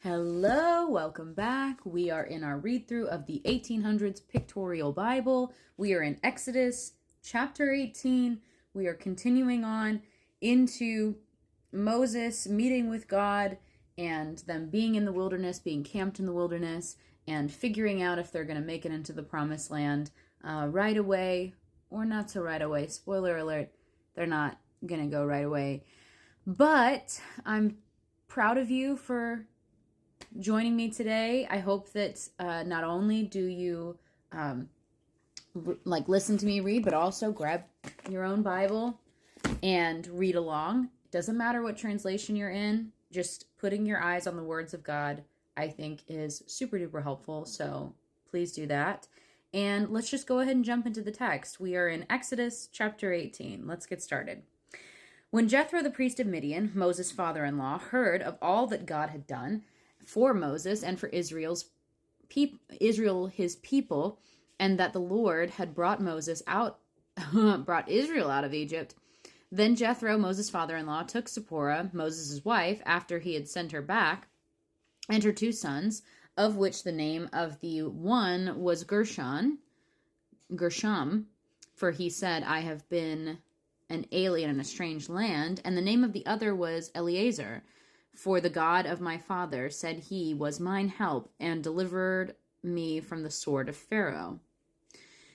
Hello, welcome back. We are in our read through of the 1800s Pictorial Bible. We are in Exodus chapter 18. We are continuing on into Moses meeting with God and them being in the wilderness, being camped in the wilderness, and figuring out if they're going to make it into the promised land right away or not so right away. Spoiler alert, they're not going to go right away. But I'm proud of you for joining me today. I hope that not only do you listen to me read, but also grab your own Bible and read along. Doesn't matter what translation you're in, just putting your eyes on the words of God, I think, is super duper helpful. So please do that. And let's just go ahead and jump into the text. We are in Exodus chapter 18. Let's get started. When Jethro, the priest of Midian, Moses' father-in-law, heard of all that God had done for Moses and for Israel, his people, and that the Lord had brought Israel out of Egypt, then Jethro, Moses' father-in-law, took Zipporah, Moses' wife, after he had sent her back, and her two sons, of which the name of the one was Gershom, for he said, I have been an alien in a strange land, and the name of the other was Eleazar, for the God of my father, said he, was mine help, and delivered me from the sword of Pharaoh.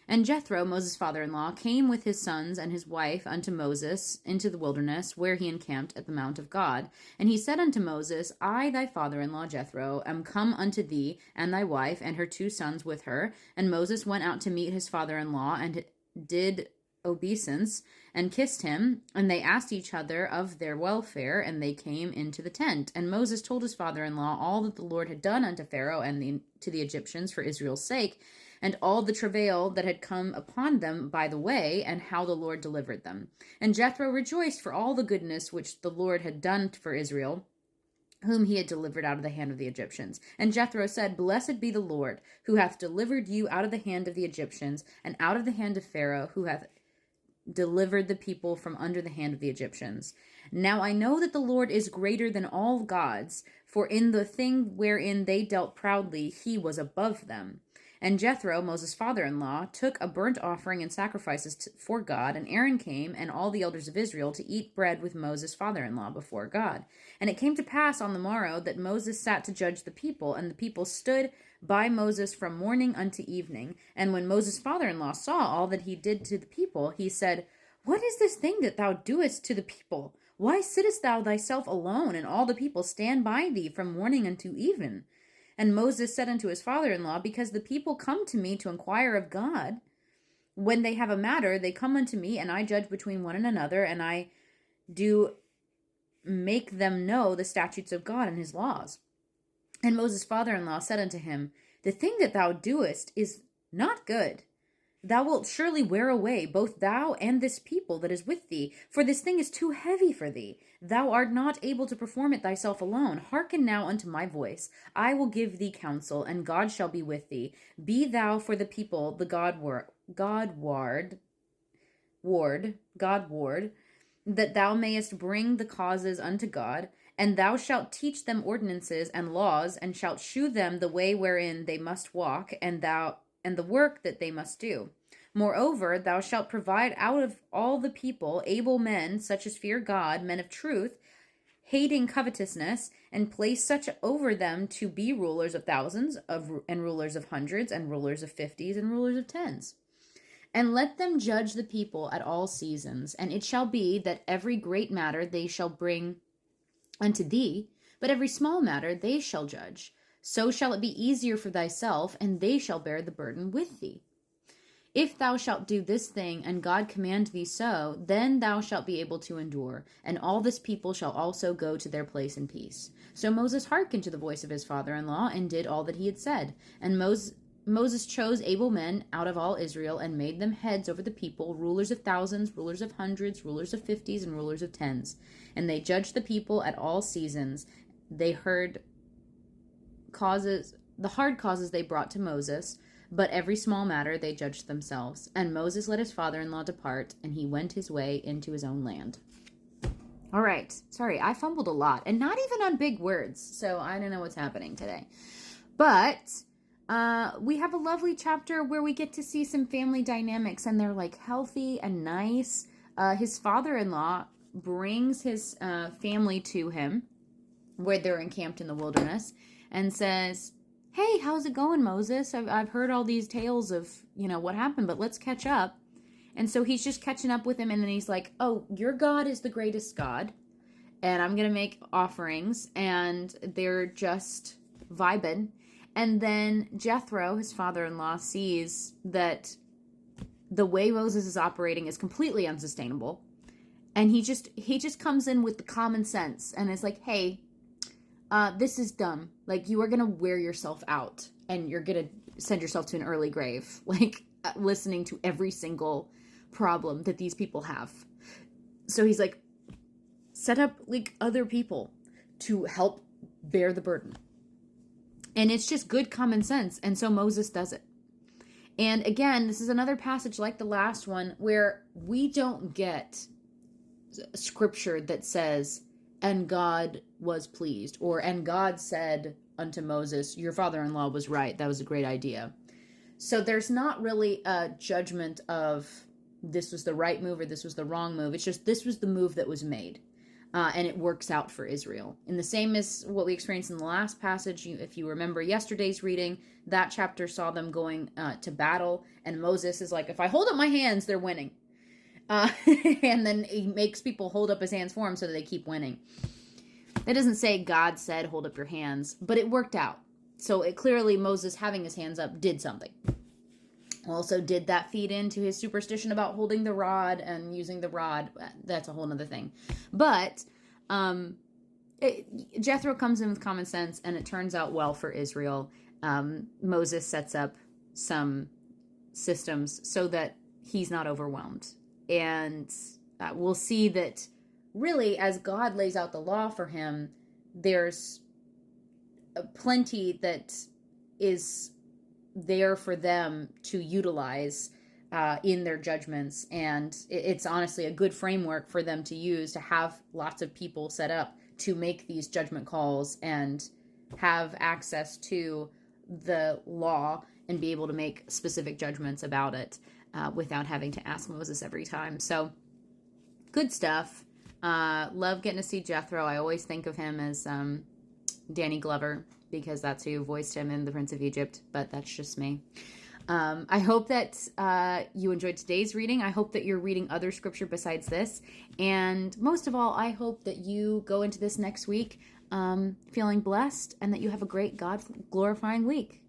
And Jethro, Moses' father-in-law, came with his sons and his wife unto Moses into the wilderness, where he encamped at the mount of God. And he said unto Moses, I, thy father-in-law Jethro, am come unto thee, and thy wife, and her two sons with her. And Moses went out to meet his father-in-law, and did obeisance, and kissed him, and they asked each other of their welfare, and they came into the tent. And Moses told his father-in-law all that the Lord had done unto Pharaoh and to the Egyptians for Israel's sake, and all the travail that had come upon them by the way, and how the Lord delivered them. And Jethro rejoiced for all the goodness which the Lord had done for Israel, whom he had delivered out of the hand of the Egyptians. And Jethro said, Blessed be the Lord, who hath delivered you out of the hand of the Egyptians, and out of the hand of Pharaoh, who hath delivered the people from under the hand of the Egyptians. Now I know that the Lord is greater than all gods, for in the thing wherein they dealt proudly, he was above them. And Jethro, Moses' father-in-law, took a burnt offering and sacrifices for God, and Aaron came, and all the elders of Israel, to eat bread with Moses' father-in-law before God. And it came to pass on the morrow that Moses sat to judge the people, and the people stood by Moses from morning unto evening. And when Moses' father-in-law saw all that he did to the people, he said, What is this thing that thou doest to the people? Why sittest thou thyself alone, and all the people stand by thee from morning unto even? And Moses said unto his father-in-law, Because the people come to me to inquire of God. When they have a matter, they come unto me, and I judge between one and another, and I do make them know the statutes of God and his laws. And Moses' father-in-law said unto him, The thing that thou doest is not good. Thou wilt surely wear away both thou and this people that is with thee, for this thing is too heavy for thee. Thou art not able to perform it thyself alone. Hearken now unto my voice. I will give thee counsel, and God shall be with thee. Be thou for the people the God ward, that thou mayest bring the causes unto God, and thou shalt teach them ordinances and laws, and shalt shew them the way wherein they must walk, and the work that they must do. Moreover, thou shalt provide out of all the people able men, such as fear God, men of truth, hating covetousness, and place such over them to be rulers of thousands, and rulers of hundreds, and rulers of fifties, and rulers of tens. And let them judge the people at all seasons. And it shall be that every great matter they shall bring unto thee, but every small matter they shall judge. So shall it be easier for thyself, and they shall bear the burden with thee. If thou shalt do this thing, and God command thee so, then thou shalt be able to endure, and all this people shall also go to their place in peace. So Moses hearkened to the voice of his father-in-law, and did all that he had said. And Moses chose able men out of all Israel, and made them heads over the people, rulers of thousands, rulers of hundreds, rulers of fifties, and rulers of tens. And they judged the people at all seasons. They heard the hard causes they brought to Moses, but every small matter they judged themselves. And Moses let his father-in-law depart, and he went his way into his own land. All right. Sorry, I fumbled a lot and not even on big words. So I don't know what's happening today. But we have a lovely chapter where we get to see some family dynamics, and they're like healthy and nice. His father-in-law brings his family to him where they're encamped in the wilderness and says, hey, how's it going, Moses? I've heard all these tales of, what happened, but let's catch up. And so he's just catching up with him, and then he's like, oh, your God is the greatest God, and I'm going to make offerings, and they're just vibing. And then Jethro, his father-in-law, sees that the way Moses is operating is completely unsustainable. And he just comes in with the common sense and is like, hey, this is dumb. Like, you are going to wear yourself out and you're going to send yourself to an early grave. Like, listening to every single problem that these people have. So he's like, set up like other people to help bear the burden. And it's just good common sense. And so Moses does it. And again, this is another passage like the last one where we don't get scripture that says, and God was pleased, or and God said unto Moses, your father-in-law was right. That was a great idea. So there's not really a judgment of this was the right move or this was the wrong move. It's just this was the move that was made. And it works out for Israel. And the same as what we experienced in the last passage. If you remember yesterday's reading, that chapter saw them going to battle. And Moses is like, if I hold up my hands, they're winning. And then he makes people hold up his hands for him so that they keep winning. It doesn't say God said, hold up your hands, but it worked out. So it clearly Moses having his hands up did something. Also, did that feed into his superstition about holding the rod and using the rod? That's a whole other thing. But Jethro comes in with common sense, and it turns out well for Israel. Moses sets up some systems so that he's not overwhelmed. And we'll see that really, as God lays out the law for him, there's plenty that is there for them to utilize in their judgments. And it's honestly a good framework for them to use, to have lots of people set up to make these judgment calls and have access to the law and be able to make specific judgments about it without having to ask Moses every time. So good stuff. Love getting to see Jethro. I always think of him as Danny Glover, because that's who voiced him in The Prince of Egypt, but that's just me. I hope that you enjoyed today's reading. I hope that you're reading other scripture besides this. And most of all, I hope that you go into this next week feeling blessed and that you have a great God-glorifying week.